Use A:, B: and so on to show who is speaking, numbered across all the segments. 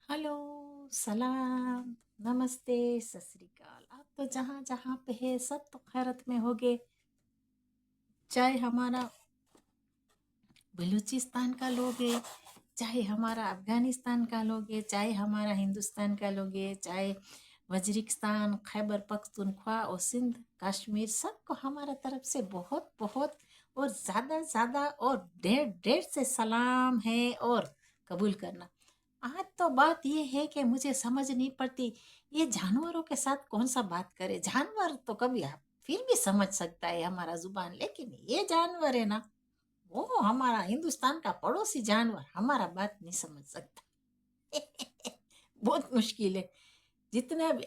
A: Hello, सलाम, नमस्ते, सत श्री अकाल। आप तो जहाँ जहाँ पे है सब तो खैरत में होगे। चाहे हमारा बलूचिस्तान का लोग है, चाहे हमारा अफगानिस्तान का लोग है, चाहे हमारा हिंदुस्तान का लोग है, चाहे वजीरिस्तान, खैबर पख्तूनख्वा और सिंध, कश्मीर, सबको हमारा तरफ से बहुत बहुत और ज़्यादा ज़्यादा और ढेर ढेर से सलाम है और कबूल करना। आज तो बात ये है कि मुझे समझ नहीं पड़ती ये जानवरों के साथ कौन सा बात करे। जानवर तो कभी आप फिर भी समझ सकता है हमारा जुबान, लेकिन ये जानवर है ना, वो हमारा हिंदुस्तान का पड़ोसी जानवर हमारा बात नहीं समझ सकता। बहुत मुश्किल है। जितने भी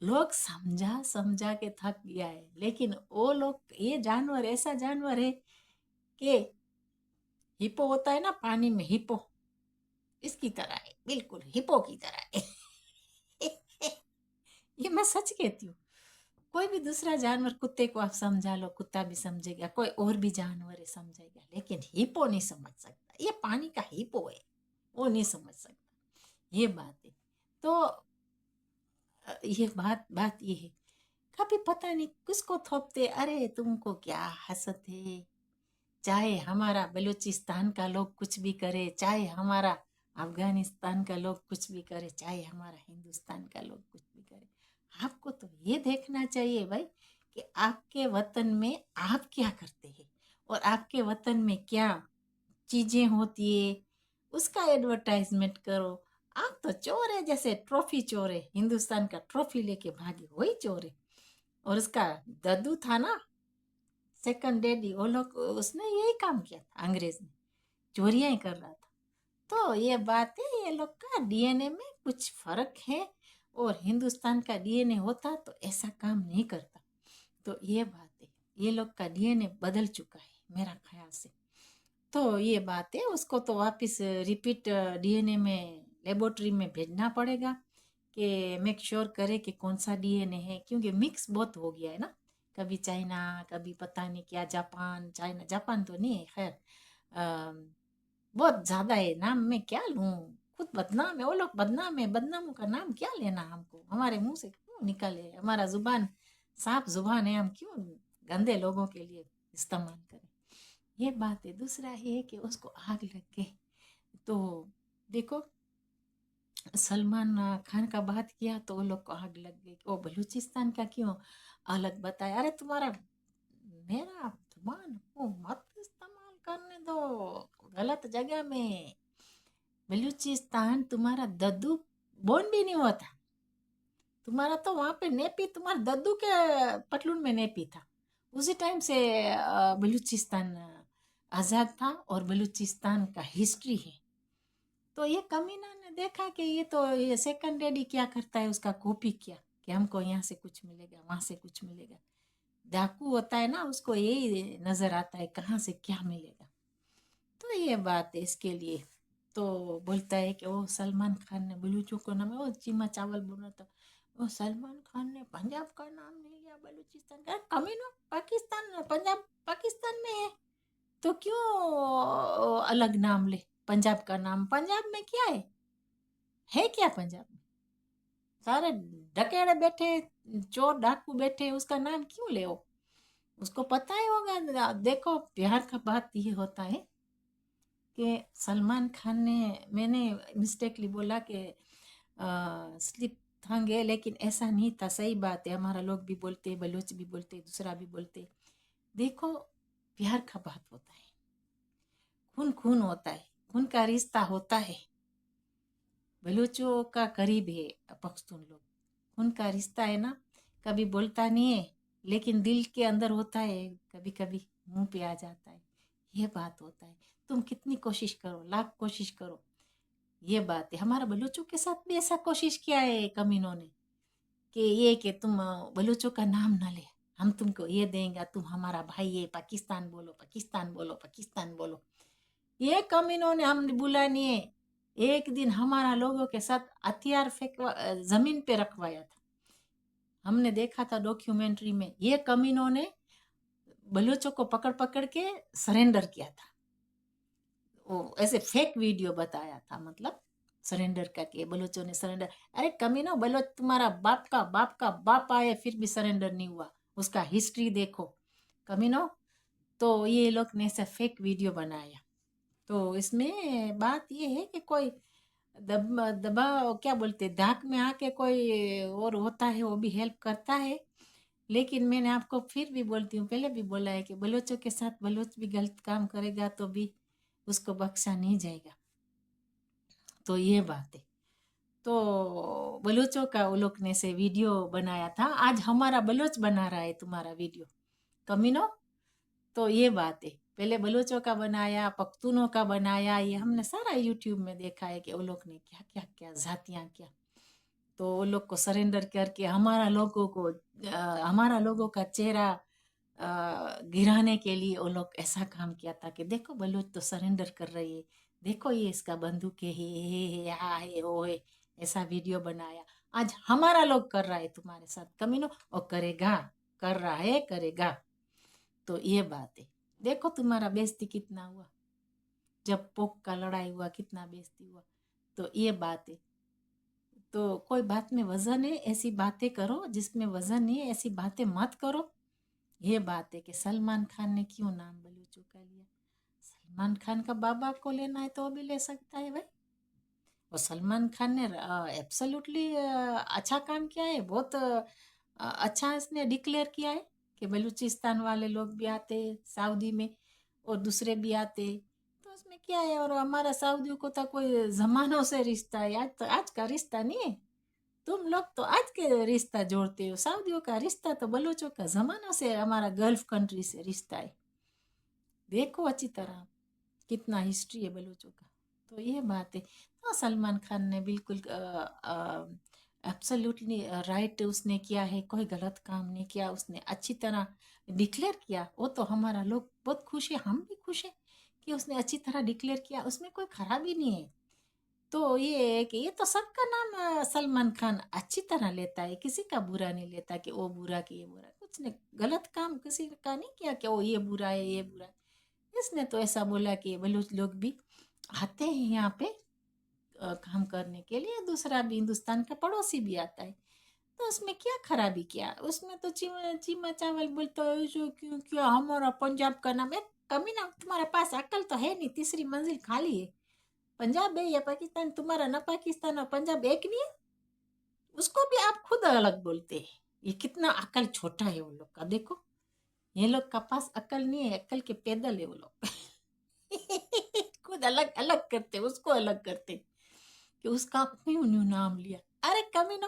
A: लोग समझा समझा के थक गया है, लेकिन वो लोग, ये जानवर ऐसा जानवर है कि हिप्पो होता है ना पानी में, हिप्पो इसकी तरह है, बिल्कुल हिप्पो की तरह है। ये मैं सच कहती हूँ। कोई भी दूसरा जानवर, कुत्ते को आप समझा लो, कुत्ता भी समझेगा, कोई और भी जानवर है समझेगा, लेकिन हिप्पो नहीं समझ सकता। ये पानी का हिप्पो है, वो नहीं समझ सकता। ये बात है। तो ये बात बात ये है, कभी पता नहीं किसको थोपते, अरे तुमको क्या हसत है। चाहे हमारा बलूचिस्तान का लोग कुछ भी करे, चाहे हमारा अफगानिस्तान का लोग कुछ भी करे, चाहे हमारा हिंदुस्तान का लोग कुछ भी करे, आपको तो ये देखना चाहिए भाई कि आपके वतन में आप क्या करते हैं और आपके वतन में क्या चीजें होती है, उसका एडवर्टाइजमेंट करो। आप तो चोर है, जैसे ट्रॉफी चोर है, हिंदुस्तान का ट्रॉफी लेके भागे वही चोर है। और उसका दद्दू था ना, सेकंड डैडी, वो लोग, उसने यही काम किया था, अंग्रेज ने चोरियां ही कर रहा था। तो ये बात है, ये लोग का डीएनए में कुछ फर्क है, और हिंदुस्तान का डीएनए होता तो ऐसा काम नहीं करता। तो ये बात है, ये लोग का डीएनए बदल चुका है मेरा ख्याल से। तो ये बात है, उसको तो वापस रिपीट डीएनए में लेबोरेटरी में भेजना पड़ेगा कि मेक श्योर करे कि कौन सा डीएनए है, क्योंकि मिक्स बहुत हो गया है ना। कभी चाइना, कभी पता नहीं क्या, जापान, चाइना जापान तो नहीं है खैर। बहुत ज्यादा है, नाम में क्या लूं, खुद बदनाम है, वो लोग बदनाम है, बदनामों का नाम क्या लेना, हमको हमारे मुंह से क्यों निकले। हमारा जुबान साफ जुबान है, हम क्यों गंदे लोगों के लिए इस्तेमाल करें। ये बात है। दूसरा ये है कि उसको आग लग गई। तो देखो, सलमान खान का बात किया तो वो लोग को आग लग गई। वो बलूचिस्तान का क्यों अलग बताया। अरे तुम्हारा, मेरा जुबान को मत इस्तेमाल करने दो गलत जगह में। बलूचिस्तान तुम्हारा दद्दू बोन भी नहीं हुआ था। तुम्हारा तो वहां पे नेपी, तुम्हारे दद्दू के पटलून में नेपी था। उसी टाइम से बलूचिस्तान आजाद था और बलूचिस्तान का हिस्ट्री है। तो ये कमीना ने देखा कि ये तो, ये सेकंड डैडी क्या करता है, उसका कॉपी किया कि हमको यहाँ से कुछ मिलेगा, वहां से कुछ मिलेगा। डाकू होता है ना, उसको यही नजर आता है कहाँ से क्या मिलेगा। तो ये बात है इसके लिए। तो बोलता है कि वो सलमान खान ने बलूचों को नाम, वो चीमा चावल बोल रहा था, वो सलमान खान ने पंजाब का नाम नहीं लिया, बलूचिस्तान का। कमीनो, पाकिस्तान, पंजाब पाकिस्तान में है तो क्यों अलग नाम ले। पंजाब का नाम, पंजाब में क्या है क्या पंजाब में? सारे डकेड़े बैठे, चोर डाकू बैठे, उसका नाम क्यों ले वो? उसको पता ही होगा। देखो, प्यार का बात ये होता है कि सलमान खान ने, मैंने मिस्टेकली बोला कि स्लिप थंग है, लेकिन ऐसा नहीं था, सही बात है। हमारा लोग भी बोलते, बलोच भी बोलते, दूसरा भी बोलते। देखो, प्यार का बात होता है, खून खून होता है, खून का रिश्ता होता है। बलूचों का करीब है पख्तून लोग, खून का रिश्ता है ना। कभी बोलता नहीं है, लेकिन दिल के अंदर होता है, कभी कभी मुंह पे आ जाता है। ये बात होता है। तुम कितनी कोशिश करो, लाख कोशिश करो, ये बात है। हमारा बलूचों के साथ भी ऐसा कोशिश किया है कमीनों ने कि ये कि तुम बलूचों का नाम ना ले, हम तुमको ये देंगे, तुम हमारा भाई है, पाकिस्तान बोलो, पाकिस्तान बोलो, पाकिस्तान बोलो। ये कमीनों ने हमने बुला नहीं है। एक दिन हमारा लोगों के साथ हथियार फेंक जमीन पे रखवाया था। हमने देखा था डॉक्यूमेंट्री में, ये कमीनों ने बलूचों को पकड़ पकड़ के सरेंडर किया था। वो ऐसे फेक वीडियो बताया था, मतलब सरेंडर का कि बलोचों ने सरेंडर, अरे कमीनो, बलोच तुम्हारा बाप का बाप आए फिर भी सरेंडर नहीं हुआ, उसका हिस्ट्री देखो कमीनो। तो ये लोग ने ऐसा फेक वीडियो बनाया। तो इसमें बात ये है कि कोई दबा क्या बोलते, धाक में आके कोई और होता है वो भी हेल्प करता है। लेकिन मैंने आपको फिर भी बोलती हूँ, पहले भी बोला है कि बलोचों के साथ बलोच भी गलत काम करेगा तो भी उसको बख्शा नहीं जाएगा। तो ये बात है। तो बलोचों का वो लोग ने से वीडियो बनाया था, आज हमारा बलोच बना रहा है तुम्हारा वीडियो कमीनो। तो ये बात है, पहले बलोचों का बनाया, पख्तूनों का बनाया, ये हमने सारा यूट्यूब में देखा है कि वो लोग ने क्या क्या क्या जातियां क्या। तो वो लोग को सरेंडर करके हमारा लोगों का चेहरा गिराने के लिए वो लोग ऐसा काम किया था कि देखो बलूच तो सरेंडर कर रही है, देखो ये इसका बंदूक है हा है वो है, ऐसा वीडियो बनाया। आज हमारा लोग कर रहा है तुम्हारे साथ कमीनो, और करेगा, कर रहा है, करेगा। तो ये बात है। देखो तुम्हारा बेइज्जती कितना हुआ, जब पोक का लड़ाई हुआ कितना बेइज्जती हुआ। तो ये बात है। तो कोई बात में वजन है, ऐसी बातें करो जिसमें वजन नहीं है, ऐसी बातें मत करो। ये बात है कि सलमान खान ने क्यों नाम बलूचों का लिया। सलमान खान का बाबा को लेना है तो वो भी ले सकता है भाई। और सलमान खान ने एब्सोल्युटली अच्छा काम किया है, बहुत अच्छा इसने डिक्लेयर किया है कि बलूचिस्तान वाले लोग भी आते सऊदी में और दूसरे भी आते। तो उसमें क्या है, और हमारा सऊदियों को तो कोई जमानों से रिश्ता है, आज तो आज का रिश्ता नहीं है। तुम लोग तो आज के रिश्ता जोड़ते हो, सऊदियों का रिश्ता तो बलूचों का जमाना से, हमारा गल्फ कंट्री से रिश्ता है। देखो अच्छी तरह कितना हिस्ट्री है बलूचों का। तो ये बात है। हाँ, सलमान खान ने बिल्कुल एब्सोल्युटली राइट उसने किया है, कोई गलत काम नहीं किया, उसने अच्छी तरह डिक्लेयर किया। वो तो हमारा लोग बहुत खुश है, हम भी खुश है कि उसने अच्छी तरह डिक्लेयर किया, उसमें कोई खराबी नहीं है। तो ये है कि ये तो सबका नाम सलमान खान अच्छी तरह लेता है, किसी का बुरा नहीं लेता कि वो बुरा कि ये बुरा, कुछ ने गलत काम किसी का नहीं किया कि वो ये बुरा है ये बुरा है। इसने तो ऐसा बोला कि बलूच लोग भी आते हैं यहाँ पे काम करने के लिए, दूसरा भी हिंदुस्तान का पड़ोसी भी आता है। तो उसमें क्या खराबी किया, उसमें तो चीमा चीमा चावल बोलते हो जो क्यों क्या हमारा पंजाब का नाम है। कमी ना, तुम्हारे पास अकल तो है नहीं, तीसरी मंजिल खाली है। पंजाब है या पाकिस्तान, तुम्हारा ना पाकिस्तान और पंजाब एक नहीं है, उसको भी आप खुद अलग बोलते हैं। ये कितना अकल छोटा है वो लोग का, देखो ये लोग का पास अकल नहीं है, अकल के पैदल है वो लोग। खुद अलग अलग करते, उसको अलग करते कि उसका क्यों न्यू नाम लिया। अरे कमी ना,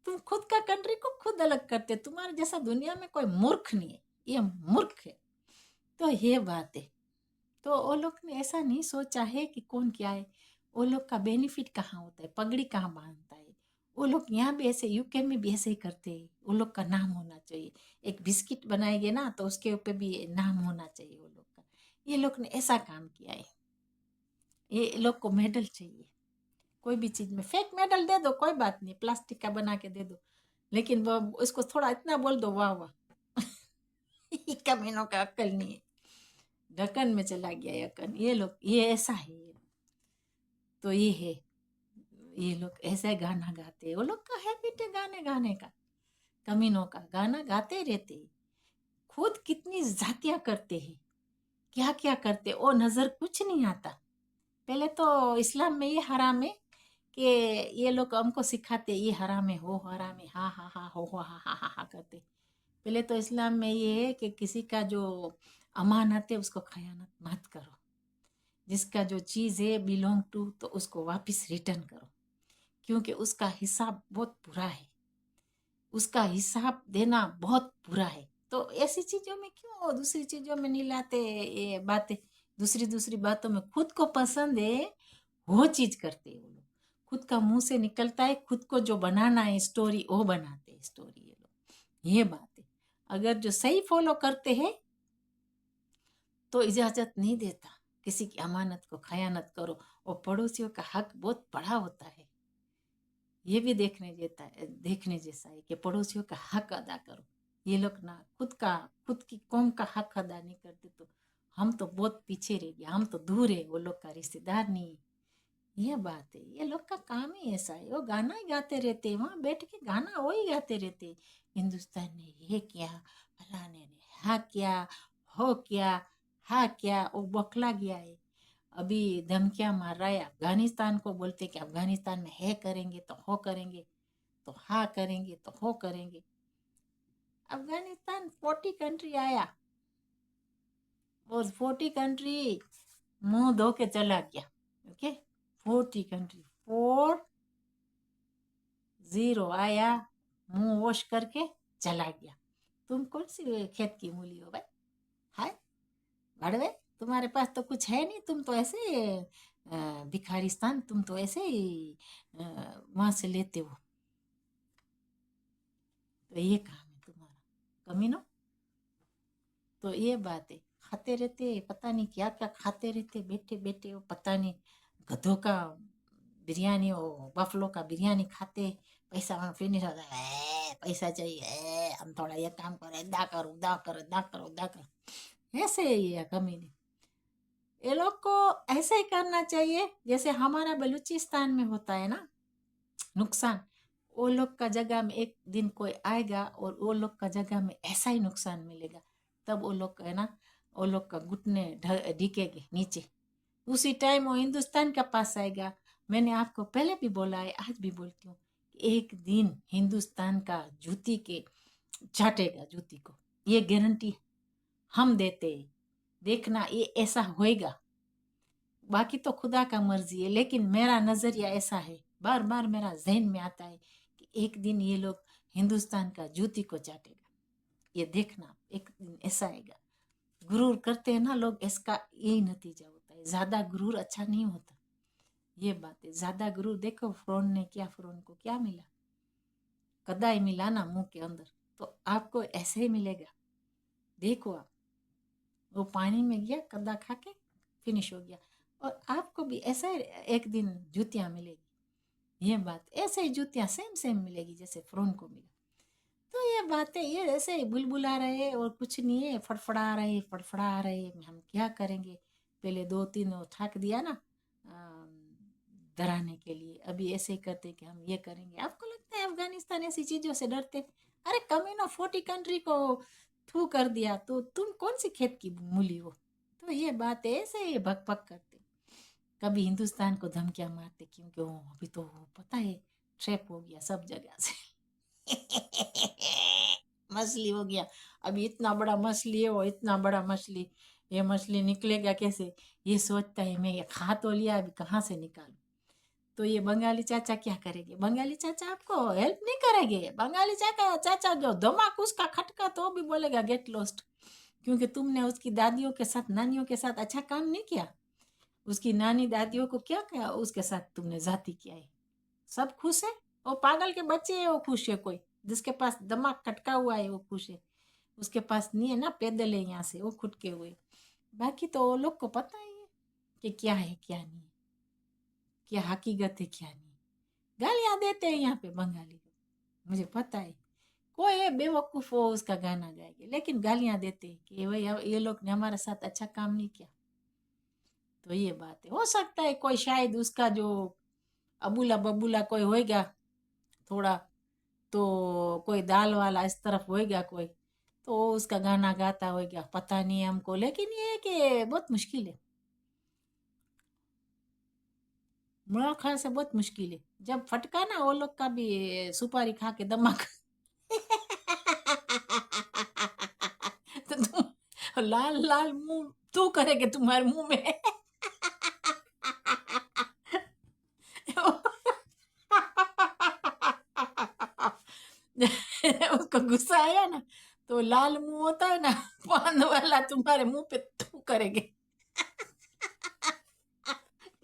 A: तुम खुद का कंट्री को खुद अलग करते, तुम्हारे जैसा दुनिया में कोई मूर्ख नहीं है, ये मूर्ख है। तो ये बात है। तो वो लोग ने ऐसा नहीं सोचा है कि कौन क्या है, वो लोग का बेनिफिट कहाँ होता है, पगड़ी कहाँ बांधता है। वो लोग यहाँ भी ऐसे, यूके में भी ऐसे ही करते हैं, वो लोग का नाम होना चाहिए। एक बिस्किट बनाएंगे ना तो उसके ऊपर भी नाम होना चाहिए वो लोग का। ये लोग ने ऐसा काम किया है, ये लोग को मेडल चाहिए। कोई भी चीज में फेक मेडल दे दो कोई बात नहीं, प्लास्टिक का बना के दे दो, लेकिन वो उसको थोड़ा इतना बोल दो वाह वाह। कमीनों का अक्ल नहीं है, ढक्कन में चला गया ये अक्ल, ये लोग ये ऐसा है। तो ये है, ये लोग ऐसे गाना गाते, वो लोग का हैबिट है गाने गाने का, कमीनों का गाना गाते रहते हैं। खुद कितनी जातियां करते हैं, क्या क्या करते, वो नजर कुछ नहीं आता। पहले तो इस्लाम में ये हराम है कि ये लोग हमको सिखाते ये हराम है, हो हराम है, हा हा हा हो हा हा हा हा करते। पहले तो इस्लाम में ये है कि किसी का जो अमानत है उसको खयानत मत करो, जिसका जो चीज़ है बिलोंग टू तो उसको वापस रिटर्न करो, क्योंकि उसका हिसाब बहुत बुरा है, उसका हिसाब देना बहुत बुरा है। तो ऐसी चीजों में क्यों दूसरी चीजों में नहीं लाते ये बातें, दूसरी दूसरी बातों में खुद को पसंद है वो चीज करते हैं वो लोग। खुद का मुंह से निकलता है, खुद को जो बनाना है स्टोरी वो बनाते हैं स्टोरी ये लोग। ये बात है, अगर जो सही फॉलो करते हैं तो इजाजत नहीं देता किसी की अमानत को खयानत करो। और पड़ोसियों का हक बहुत बड़ा होता है, ये भी देखने जैसा है कि पड़ोसियों का हक अदा करो। ये लोग ना खुद की कौम का हक अदा नहीं करते तो हम तो बहुत पीछे रह गए, हम तो दूर है, वो लोग का रिश्तेदार नहीं है। ये बात है, ये लोग का काम ही ऐसा है, वो गाना ही गाते रहते हैं, वहां बैठ के गाना वो ही गाते रहते। हिंदुस्तान ने ये किया, फलाने ने हाँ किया, हो क्या, हाँ क्या, वो बौखला गया है। अभी धमकियां मार रहा है अफगानिस्तान को, बोलते कि अफगानिस्तान में है करेंगे तो हो करेंगे, तो हाँ करेंगे तो हो करेंगे। अफगानिस्तान 40 कंट्री आया और 40 कंट्री मुंह धो के चला गया। ओके, 40 कंट्री, 40 आया, मुंह वॉश करके चला गया। तुम कौन सी खेत की मूली हो भाई? हाय भड़वे, तुम्हारे पास तो कुछ है नहीं, तुम तो ऐसे भिखारिस्तान, तुम तो ऐसे ही वहां से लेते हो। तो ये काम है तुम्हारा, कमीनो। तो ये बात है, खाते रहते, पता नहीं क्या क्या खाते रहते, बैठे बैठे वो पता नहीं गधों का बिरयानी, वो बफलो का बिरयानी खाते। पैसा वहाँ फिनिश होता है, पैसा चाहिए, हम थोड़ा ये काम करें, दा करो दा करो दा करो दा करो, ऐसे ही है कमीने। ये लोग को ऐसे ही करना चाहिए जैसे हमारा बलूचिस्तान में होता है ना नुकसान। वो लोग का जगह में एक दिन कोई आएगा और वो लोग का जगह में ऐसा ही नुकसान मिलेगा, तब वो लोग है ना, वो लोग का घुटने ढकेंगे नीचे। उसी टाइम वो हिंदुस्तान के पास आएगा। मैंने आपको पहले भी बोला है, आज भी बोलती हूँ, एक दिन हिंदुस्तान का जूती के चाटेगा जूती को, ये गारंटी हम देते हैं। देखना ये ऐसा होएगा, बाकी तो खुदा का मर्जी है, लेकिन मेरा नजरिया ऐसा है, बार बार मेरा जहन में आता है कि एक दिन ये लोग हिंदुस्तान का जूती को चाटेगा। ये देखना एक दिन ऐसा आएगा। गुरूर करते हैं ना लोग, इसका यही नतीजा होता है। ज्यादा गुरूर अच्छा नहीं होता, ये बात है। ज्यादा गुरूर, देखो फ्रोन ने क्या, फ्रोन को क्या मिला, कदाई मिला ना मुंह के अंदर, तो आपको ऐसे ही मिलेगा। देखो आप, वो पानी में गया, कदा खा के फिनिश हो गया, और आपको भी ऐसा ही एक दिन जूतियां मिलेगी। ये बात, ऐसे ही जूतियां सेम सेम मिलेगी जैसे फ्रोन को मिला। तो ये बातें, ये ऐसे ही बुलबुला रहे हैं और कुछ नहीं है, फड़फड़ा रहे फड़फड़ा रहे, हम क्या करेंगे। पहले 2-3 ठाक दिया ना डराने के लिए, अभी ऐसे ही करते कि हम ये करेंगे। आपको लगता है अफगानिस्तान ऐसी चीजों से डरते? अरे कमीनो, 40 कंट्री को थू कर दिया, तो तुम कौन सी खेत की मूली हो? तो ये बात है, ऐसे ही भक भक करते। कभी हिंदुस्तान को धमकियां मारते, क्योंकि वो अभी तो पता है ट्रैप हो गया सब जगह से। मछली हो गया, अभी इतना बड़ा मछली है, वो इतना बड़ा मछली, ये मछली निकलेगा कैसे? ये सोचता है मैं ये खा तो लिया, अभी कहाँ से निकालूं। तो ये बंगाली चाचा क्या करेंगे? बंगाली चाचा आपको हेल्प नहीं करेंगे। बंगाली चाचा चाचा जो दिमाग उसका खटका तो भी बोलेगा गेट लॉस्ट, क्योंकि तुमने उसकी दादियों के साथ, नानियों के साथ अच्छा काम नहीं किया। उसकी नानी दादियों को क्या किया, उसके साथ तुमने जाति किया है। सब खुश है, वो पागल के बच्चे है वो खुश है, कोई जिसके पास दिमाग खटका हुआ है वो खुश है। उसके पास नहीं है ना, पैदल है यहाँ से वो खुटके हुए। बाकी तो वो लोग को पता ही है कि क्या है क्या नहीं, क्या हकीकत है क्या नहीं। गालियां देते हैं यहाँ पे बंगाली को, मुझे पता है। कोई है बेवकूफ हो उसका गाना गाएंगे, लेकिन गालियां देते हैं कि भाई ये लोग ने हमारे साथ अच्छा काम नहीं किया। तो ये बात है, हो सकता है कोई शायद उसका जो अबूला बबूला कोई होएगा थोड़ा, तो कोई दाल वाला इस तरफ होएगा कोई, तो उसका गाना गाता होएगा, पता नहीं है हमको। लेकिन ये है कि बहुत मुश्किल है, मेरा ख्याल से बहुत मुश्किल है। जब फटका ना वो लोग का भी सुपारी खा के दिमाग तो तुम लाल लाल मुंह तू करेगे तुम्हारे मुंह में। उसको गुस्सा आया ना, तो लाल मुंह होता है ना, पान वाला, तुम्हारे मुंह पे थू करेंगे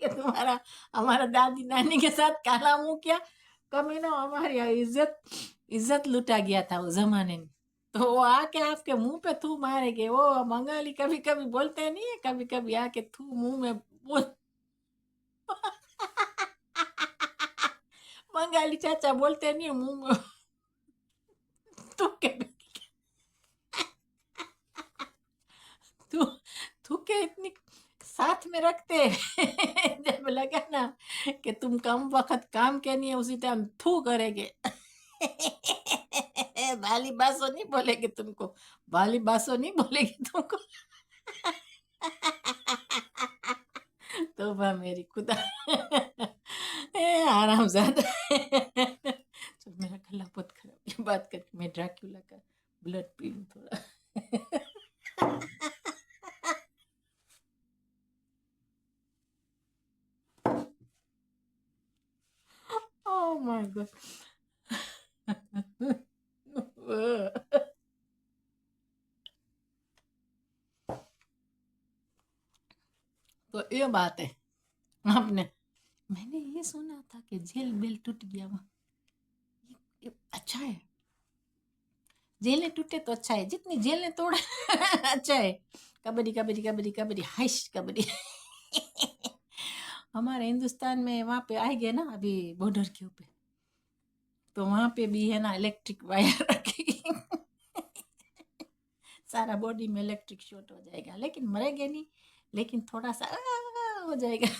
A: कि तुम्हारा, हमारा दादी नानी के साथ काला मुंह किया, कमीना हमारी इज्जत इज्जत लुटा गया था उस जमाने में। तो वो आके आपके मुंह पे थू मारेंगे। वो बंगाली कभी कभी बोलते नहीं है, कभी कभी आके थू मुंह में बोल। बंगाली चाचा बोलते नहीं है मुंह में थू के, थू थू के इतनी साथ में रखते हैं। जब लगा ना کہ تم کم وقت کام کے نہیں اسی ٹائم تھو کرے گے. بالی باسو نہیں بولے گے تم کو, بالی باسو نہیں بولے گی تم کو. توبہ میری خدا. آرام زیادہ. میرا گلا بہت خراب ہے بات کر کے. میں ڈراکیولا کا بلڈ پی لوں تھوڑا. Oh my God. تو یہ بات ہے. آپ نے, میں نے یہ سنا تھا کہ جیل بیل ٹوٹ گیا وہاں. یہ اچھا ہے, جیلیں ٹوٹے تو اچھا ہے, جتنی جیلیں توڑے اچھا ہے. کبڈی کبڈی کبڈی کبڈی ہائش کبڈی. ہمارے ہندوستان میں وہاں پہ آئے گئے نا ابھی بارڈر کے اوپر, تو وہاں پہ بھی ہے نا الیکٹرک وائر رکھے گی. سارا باڈی میں الیکٹرک شارٹ ہو جائے گا, لیکن مرے گے نہیں, لیکن تھوڑا سا ہو جائے گا.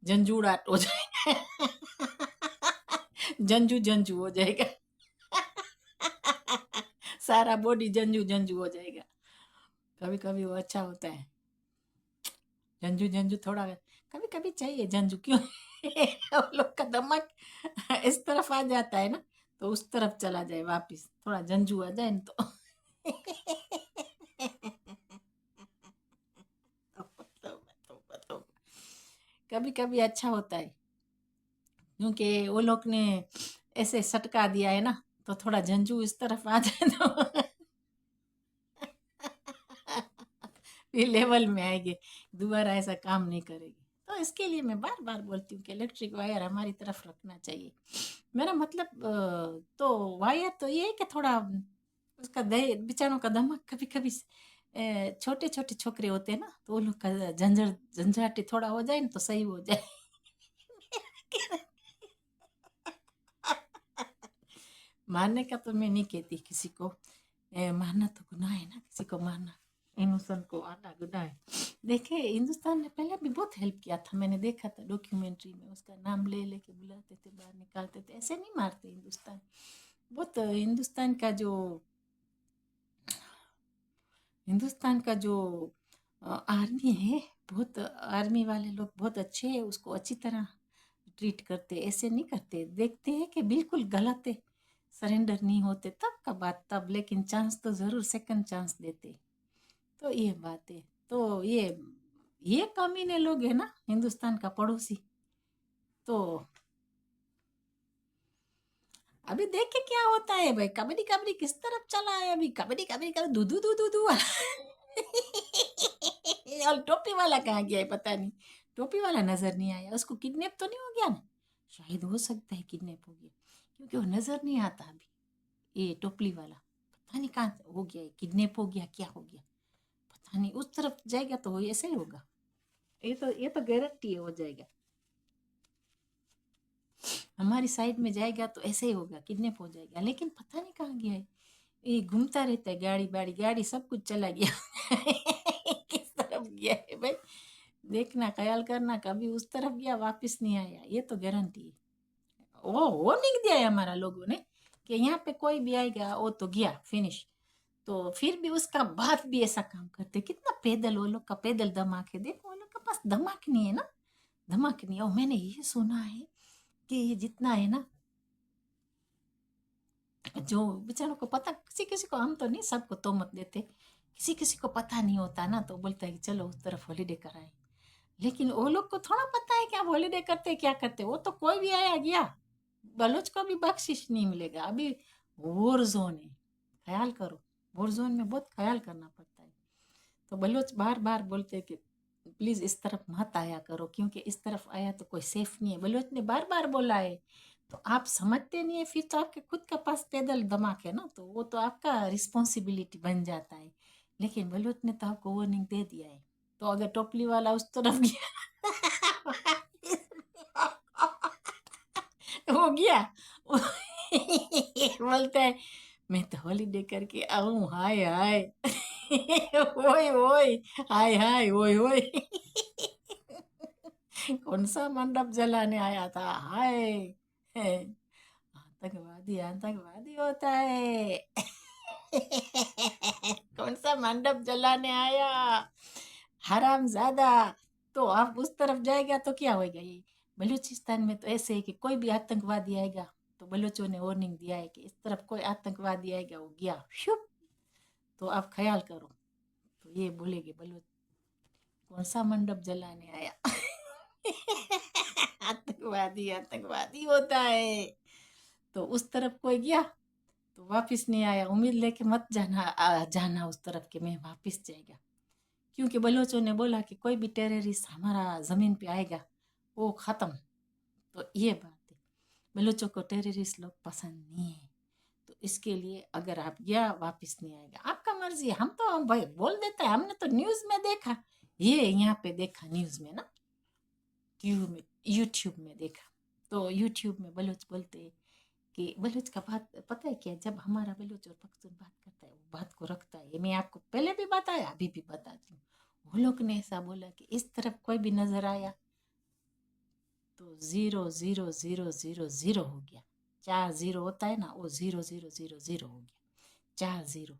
A: جھنجھوڑاٹ ہو جائے گا. جنجو جنجو ہو جائے گا. سارا باڈی جنجو جنجو ہو جائے گا. کبھی کبھی وہ اچھا ہوتا ہے. جنجو جنجو تھوڑا کبھی کبھی چاہیے جنجو. کیوں لوگ کا دماغ اس طرف آ جاتا ہے نا, تو اس طرف چلا جائے واپس, تھوڑا جنجو آ جائے نا تو. کبھی کبھی اچھا ہوتا ہے, کیونکہ وہ لوگ نے ایسے سٹکا دیا ہے نا, تو تھوڑا جنجو اس طرف آ جائے تو یہ لیول میں آئے گی, دوبارہ ایسا کام نہیں کرے گی. تو اس کے لیے میں بار بار بولتی ہوں کہ الیکٹرک وائر ہماری طرف رکھنا چاہیے. میرا مطلب تو وائر تو یہ ہے کہ تھوڑا اس کا بچاروں کا دماغ کبھی کبھی چھوٹے چھوٹے چھوکرے ہوتے ہیں نا, تو وہ لوگ کا جھنجھاٹی تھوڑا ہو جائے نا تو صحیح ہو جائے. مارنے کا تو میں نہیں کہتی کسی کو, مارنا تو گناہ ہے نا, کسی کو مارنا انوسنٹ کو آنا گناہ ہے. دیکھے ہندوستان نے پہلے بھی بہت ہیلپ کیا تھا, میں نے دیکھا تھا ڈاکیومنٹری میں, اس کا نام لے لے کے بلاتے تھے, باہر نکالتے تھے. ایسے نہیں مارتے ہندوستان. بہت ہندوستان کا جو آرمی ہے, بہت آرمی والے لوگ بہت اچھے ہیں, اس کو اچھی طرح ٹریٹ کرتے. ایسے نہیں کرتے, دیکھتے ہیں کہ بالکل غلط ہے, سرنڈر نہیں ہوتے تب کا بات تب, لیکن چانس تو ضرور سیکنڈ چانس دیتے. تو یہ بات ہے. تو یہ کمینے لوگ ہیں نا ہندوستان کا پڑوسی. تو ابھی دیکھے کیا ہوتا ہے بھائی, کبڈی کبڈی کس طرف چلا ہے ابھی, کبڈی کبڈی کبڈی دو دو دو دو دو. اور ٹوپی والا کہاں گیا ہے پتہ نہیں, ٹوپی والا نظر نہیں آیا. اس کو کڈنیپ تو نہیں ہو گیا نا؟ شاید ہو سکتا ہے کڈنیپ ہو گیا, کیونکہ وہ نظر نہیں آتا ابھی. یہ ٹوپلی والا پتہ نہیں کہاں ہو گیا ہے, کڈنیپ ہو گیا کیا ہو گیا پتہ نہیں. اس طرف جائے گا تو وہ ایسے ہی ہوگا, یہ تو گارنٹی ہو جائے گا. ہماری سائڈ میں جائے گا تو ایسے ہی ہوگا, کڈنیپ ہو جائے گا. لیکن پتہ نہیں کہاں گیا ہے, یہ گھومتا رہتا ہے, گاڑی سب کچھ چلا گیا. کس طرف گیا ہے بھائی, دیکھنا خیال کرنا, کبھی اس طرف گیا واپس نہیں آیا, یہ تو گارنٹی ہے. وہ لکھ دیا ہے ہمارا لوگوں نے کہ یہاں پہ کوئی بھی آئے گا وہ تو گیا فنش. تو پھر بھی اس کا بعد بھی ایسا کام کرتے. کتنا پیدل وہ لوگ کا پیدل دھماک ہے, دیکھو وہ لوگ کے پاس دھماک نہیں ہے نا, دھماک نہیں ہے. اور میں نے یہ سنا ہے کہ یہ جتنا ہے نا, جو بیچاروں کو پتہ, کسی کسی کو, ہم تو نہیں سب کو تہمت دیتے, کسی کسی کو پتہ نہیں ہوتا نا, تو بولتا ہے کہ چلو اس طرف ہالیڈے کرائیں. لیکن وہ لوگ کو تھوڑا پتہ ہے کہ آپ ہالیڈے کرتے کیا کرتے. وہ تو کوئی بھی آیا گیا, بلوچ کو بھی بخشش نہیں ملے گا. ابھی وار زون ہے, خیال کرو, وار زون میں بہت خیال کرنا پڑتا ہے. تو بلوچ بار بار بولتے کہ پلیز اس طرف مت آیا کرو, کیونکہ اس طرف آیا تو کوئی سیف نہیں ہے. بلوچ نے بار بار بولا ہے, تو آپ سمجھتے نہیں ہیں. پھر تو آپ کے خود کا پاس پیدل دھماک ہے نا, تو وہ تو آپ کا رسپانسبلٹی بن جاتا ہے. لیکن بلوچ نے تو آپ کو وارننگ دے دیا ہے. تو اگر ٹوپلی والا اس طرف گیا ہو گیا, بولتا ہے میں تو ہالیڈے کر کے آؤں, ہائے ہائے ہوئے ہوئے, ہائے ہائے ہوئے ہوئے. कौन सा मंडप जलाने आया था? हाय! आतंकवादी आतंकवादी होता है। कौन सा मंडप जलाने आया? हरामजादा! तो आप उस तरफ जाएगा तो क्या होएगा? ये बलूचिस्तान में तो ऐसे है कि कोई भी आतंकवादी आएगा तो बलूचों ने वार्निंग दिया है कि इस तरफ कोई आतंकवादी आएगा, वो गया शुप। तो आप ख्याल करो। तो ये बोलेगे बलूच, कौन सा मंडप जलाने आया? आतंकवादी आतंकवादी होता है। तो उस तरफ कोई गया तो वापस नहीं आया। उम्मीद लेके मत जाना, जाना उस तरफ के मैं वापस जाएगा, क्योंकि बलोचों ने बोला कि कोई भी टेररिस्ट हमारा जमीन पे आएगा वो खत्म। तो ये बात है, बलोचों को टेररिस्ट लोग पसंद नहीं है। तो इसके लिए अगर आप गया वापस नहीं आएगा, आपका मर्जी है। हम तो हम भाई बोल देते हैं, हमने तो न्यूज में देखा, ये यहाँ पे देखा न्यूज में ना, टीवी में, यूट्यूब में देखा। तो यूट्यूब में बलोच बोलते हैं कि बलूच का बात पता है क्या, जब हमारा बलूच और पख्तून बात करता है वो बात को रखता है। ये मैं आपको पहले भी बताया, अभी भी बताती हूँ। वो लोग ने ऐसा बोला कि इस तरफ कोई भी नजर आया तो 0 0 0 0 0 हो गया। 4 0 होता है ना, वो 0 0 0 0 हो गया। 4 0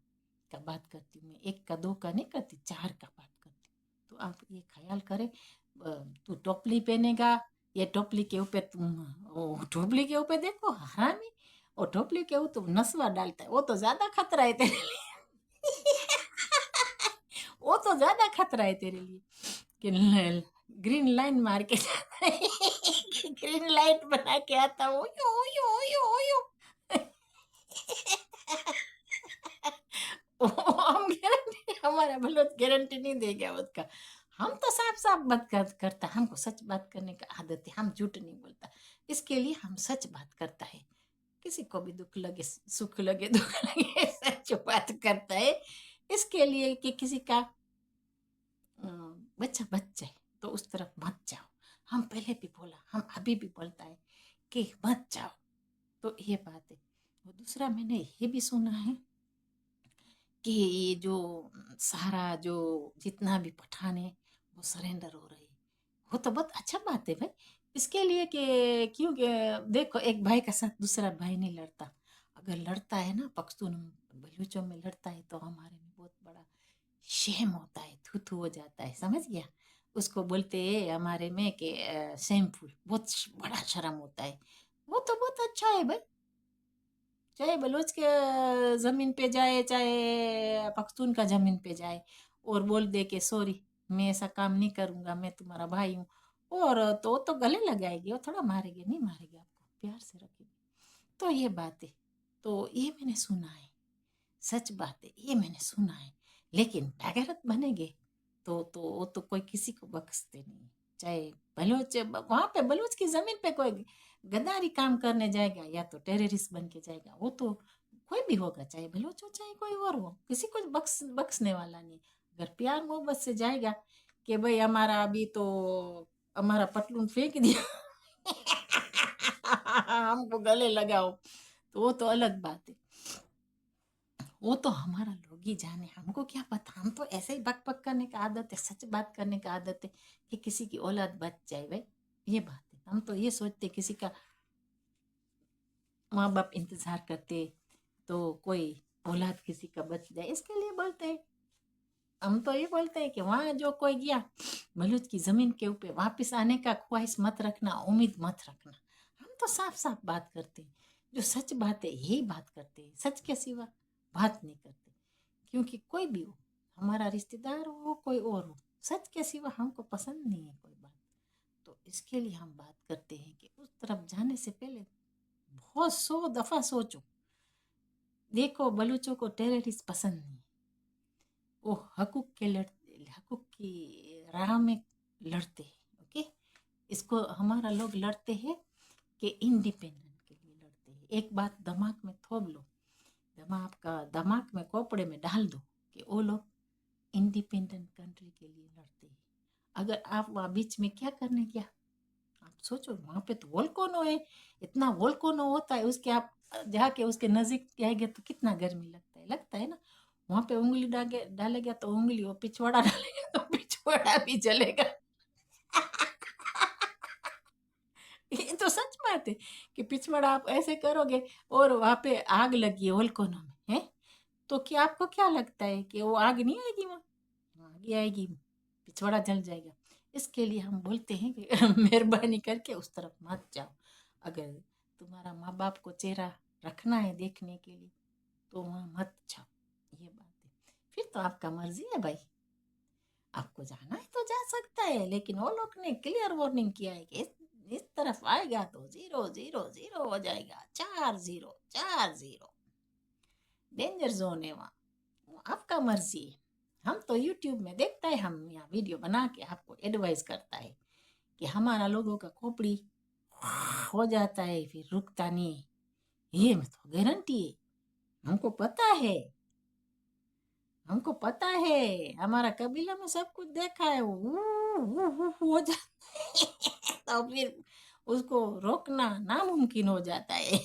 A: का बात करती हूँ मैं, एक का दो का नहीं करती, 4 का बात करती हूँ। तो आप ये ख्याल करें, तू टोपली पहनेगा, ये टोपली के ऊपर तुम, टोपली के ऊपर देखो हरामी, और टोपली के ऊपर नस्वा डालता है, वो तो ज्यादा खतरा है तेरे लिए। वो तो ज्यादा खतरा है तेरे लिए कि ग्रीन लाइन मार के जाता है। ग्रीन लाइट बना के आता है, ओयो ओयो ओयो ओयो। हम गारंटी, हमारा बलोच गारंटी नहीं देगा उसका। हम तो साफ साफ बात करता, हमको सच बात करने का आदत है, हम झूठ नहीं बोलता। इसके लिए हम सच बात करता है। किसी को भी दुख लगे सुख लगे दुख लगे सच बात करता है। इसके लिए कि किसी का बच्चा बच जाए तो उस तरफ मत जाओ। हम पहले भी बोला, हम अभी भी बोलता है कि मत जाओ। तो ये बात है। और दूसरा मैंने ये भी सुना है कि ये जो सारा जो जितना भी पठान है वो सरेंडर हो रहे, वो तो बहुत अच्छा बात है भाई। इसके लिए कि क्योंकि देखो, एक भाई के साथ दूसरा भाई नहीं लड़ता। अगर लड़ता है ना, पख्तून बलूचों में लड़ता है तो हमारे में बहुत बड़ा शेम होता है, थू थू हो जाता है, समझ गया? उसको बोलते हैं हमारे में कि शेमफुल, बहुत बड़ा शर्म होता है। वो तो बहुत अच्छा है भाई, चाहे बलूच के जमीन पे जाए चाहे पख्तून का जमीन पे जाए, और बोल दे के सॉरी मैं ऐसा काम नहीं करूंगा, मैं तुम्हारा भाई हूँ, और तो गले लगाएगी, वो थोड़ा मारेगी, नहीं मारेगी, आपको प्यार से रखेगी। तो ये बात है। तो ये मैंने सुना है, सच बात है, ये मैंने सुना है। लेकिन बेगैरत बनेंगे तो वो तो कोई किसी को बख्शते नहीं। चाहे बलूच वहां पे बलूच की जमीन पे कोई गद्दारी काम करने जाएगा या तो टेररिस्ट बन के जाएगा, वो तो कोई भी होगा, चाहे बलूच हो चाहे कोई और हो, किसी को बख्शने वाला नहीं। अगर प्यार मोहब्बत से जाएगा कि भाई हमारा अभी तो हमारा पतलून फेंक दिया, हमको गले लगाओ, तो वो तो अलग बात है। वो तो हमारा लोग ही जाने, हमको क्या पता। हम तो ऐसे ही बक बक करने का आदत है, सच बात करने का आदत है कि किसी की औलाद बच जाए भाई, ये बात है। हम तो ये सोचते किसी का माँ बाप इंतजार करते तो कोई औलाद किसी का बच जाए, इसके लिए बोलते हैं। हम तो ये बोलते हैं कि वहां जो कोई गया बलूच की जमीन के ऊपर, वापिस आने का ख्वाहिश मत रखना, उम्मीद मत रखना। हम तो साफ साफ बात करते हैं, जो सच बात है यही बात करते हैं, सच के सिवा बात नहीं करते। क्योंकि कोई भी हो, हमारा रिश्तेदार हो कोई और हो, सच के सिवा हमको पसंद नहीं है कोई बात। तो इसके लिए हम बात करते हैं कि उस तरफ जाने से पहले बहुत 100 दफा सोचो। देखो, बलूचों को टेररिस्ट पसंद नहीं, वो हकूक की राह में लड़ते हैं। ओके, इसको हमारा लोग लड़ते हैं कि इंडिपेंडेंट के लिए लड़ते हैं। एक बात दिमाग में थोप लो, दिमाग में कोपड़े में डाल दो कि वो लोग इंडिपेंडेंट कंट्री के लिए लड़ते हैं। अगर आप वहाँ बीच में क्या करने गया, आप सोचो, वहां पे तो वोल्केनो है, इतना वोल्केनो होता है, उसके आप जाके उसके नजदीक जाएंगे तो कितना गर्मी लगता है ना। वहां पे उंगली डालेगा तो उंगली, वो पिछवाड़ा डालेगा तो पिछवाड़ा भी जलेगा। बात है कि पिछवाड़ा आप ऐसे करोगे और वहाँ पे आग लगी है वोल्केनो में, है? तो क्या आपको क्या लगता है कि वो आग नहीं आएगी वहाँ? आगे आएगी, पिछवाड़ा जल जाएगा। इसके लिए हम बोलते हैं कि मेहरबानी करके उस तरफ मत जाओ। अगर तुम्हारा माँ बाप को चेहरा रखना है देखने के लिए तो वहाँ मत जाओ, ये बात है। फिर तो आपका मर्जी है भाई, आपको जाना है तो जा सकता है, लेकिन वो लोग ने क्लियर वार्निंग किया है कि इस तरफ आएगा तो 0 0 0 हो जाएगा, 4 0 4 0 डेंजर जोन है वहाँ। वो आपका मर्जी है। हम तो यूट्यूब में देखता है, हम यहाँ वीडियो बना के आपको एडवाइस करता है कि हमारा लोगों का खोपड़ी हो जाता है फिर रुकता नहीं है, ये में तो गारंटी है। हमको पता है, हमको पता है, हमारा कबीला में सब कुछ देखा है। हो जाता है तो फिर उसको रोकना नामुमकिन हो जाता है।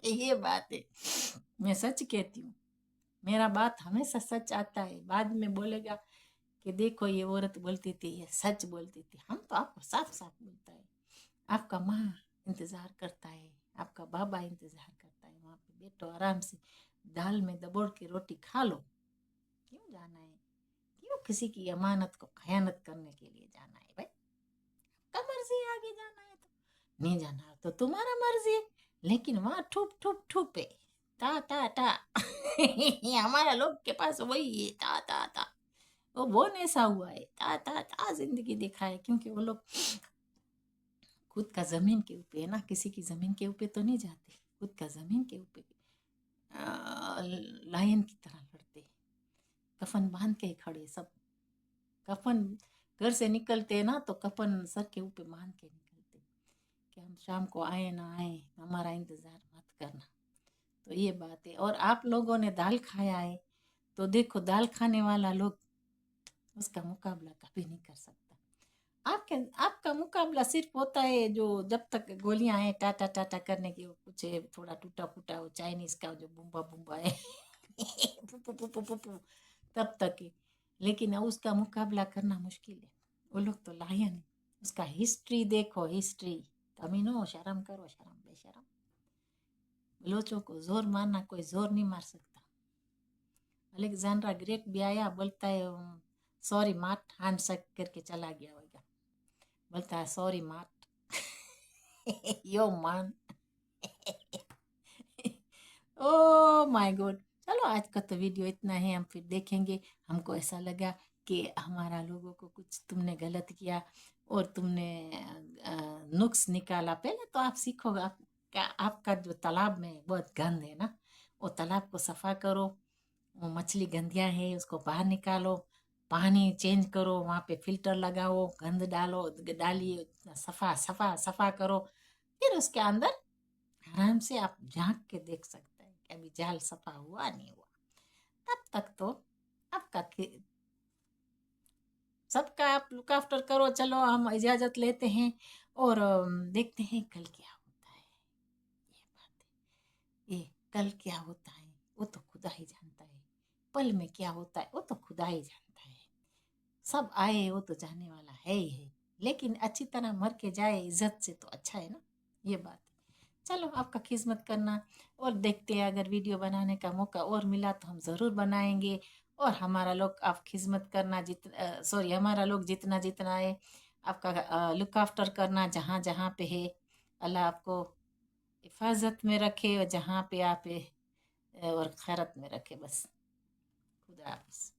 A: ये बात है, मैं सच कहती हूँ, मेरा बात हमेशा सच आता है। बाद में बोलेगा कि देखो ये औरत बोलती थी, ये सच बोलती थी। हम तो आपको साफ साफ बोलता है, आपका माँ इंतजार करता है, आपका बाबा इंतजार करता है, वहाँ पे बैठो आराम से दाल में दबोड़ के रोटी खा लो। क्यों जाना है? क्यों किसी की अमानत को खयानत करने के लिए जाना है भाई? का मर्जी है, आगे जाना है तो नहीं जाना तो तुम्हारा मर्जी है, लेकिन वहाँ ठुप ठुप ठुप है, ता ता ता। ये हमारा लोग के पास वही है, ता ता ता। वो बहुत ऐसा हुआ है, ता ता ता जिंदगी दिखा है, क्योंकि वो लोग खुद का जमीन के ऊपर है ना, किसी की जमीन के ऊपर तो नहीं जाते, खुद का जमीन के ऊपर लायन की तरह लड़ते, कफन बांध के खड़े सब। कफन घर से निकलते ना तो कफन सर के ऊपर बांध के निकलते कि हम शाम को आए ना आए, हमारा इंतजार मत करना। तो ये बात है। और आप लोगों ने दाल खाया है तो देखो, दाल खाने वाला लोग उसका मुकाबला कभी नहीं कर सकता। आपका मुकाबला सिर्फ होता है जो जब तक गोलियां हैं टाटा टाटा करने की, वो कुछ है थोड़ा टूटा फूटा, वो चाइनीज का जो बुम्बा बुम्बा है पु, पु, पु, पु, पु, पु, तब तक है। लेकिन उसका मुकाबला करना मुश्किल है। वो लोग तो लायन है। उसका हिस्ट्री देखो, हिस्ट्री। कमीनो, शर्म करो, शर्म बेशरम। बलोचों को जोर मारना कोई जोर नहीं मार सकता। अलेक्जेंड्रा ग्रेट भी आया, बोलता है सॉरी माट, हैंड शेक करके चला गया होगा, बोलता है सॉरी माट। यो मान। Oh my God. चलो आज का तो वीडियो इतना है, हम फिर देखेंगे। हमको ऐसा लगा कि हमारा लोगों को कुछ तुमने गलत किया और तुमने नुक्स निकाला। पहले तो आप सीखोगे, आपका जो तालाब में बहुत गंद है ना, वो तालाब को सफा करो, वो मछली गंदिया है उसको बाहर निकालो, पानी चेंज करो, वहाँ पे फिल्टर लगाओ, गंद डालो, डालिए, सफा सफा सफा करो। फिर उसके अंदर आराम से आप झांक के देख सकते हैं कि अभी जाल सफा हुआ नहीं हुआ। तब तक तो आपका सबका आप लुक आफ्टर करो। चलो हम इजाजत लेते हैं और देखते हैं कल क्या होता है। ये बात है, ये कल क्या होता है वो तो खुदा ही जानता है, पल में क्या होता है वो तो खुदा ही जानता है। सब आए वो तो जाने वाला है ही है, लेकिन अच्छी तरह मर के जाए इज्जत से तो अच्छा है ना, ये बात है। चलो आपका खिदमत करना, और देखते हैं अगर वीडियो बनाने का मौका और मिला तो हम ज़रूर बनाएंगे। और हमारा लोग आप खिदमत करना, सॉरी, हमारा लोग जितना जितना है आपका लुक आफ्टर करना जहाँ जहाँ पे है। अल्लाह आपको हिफाजत में रखे और जहाँ पे आप है और खैरत में रखे। बस खुदा हाफिज़।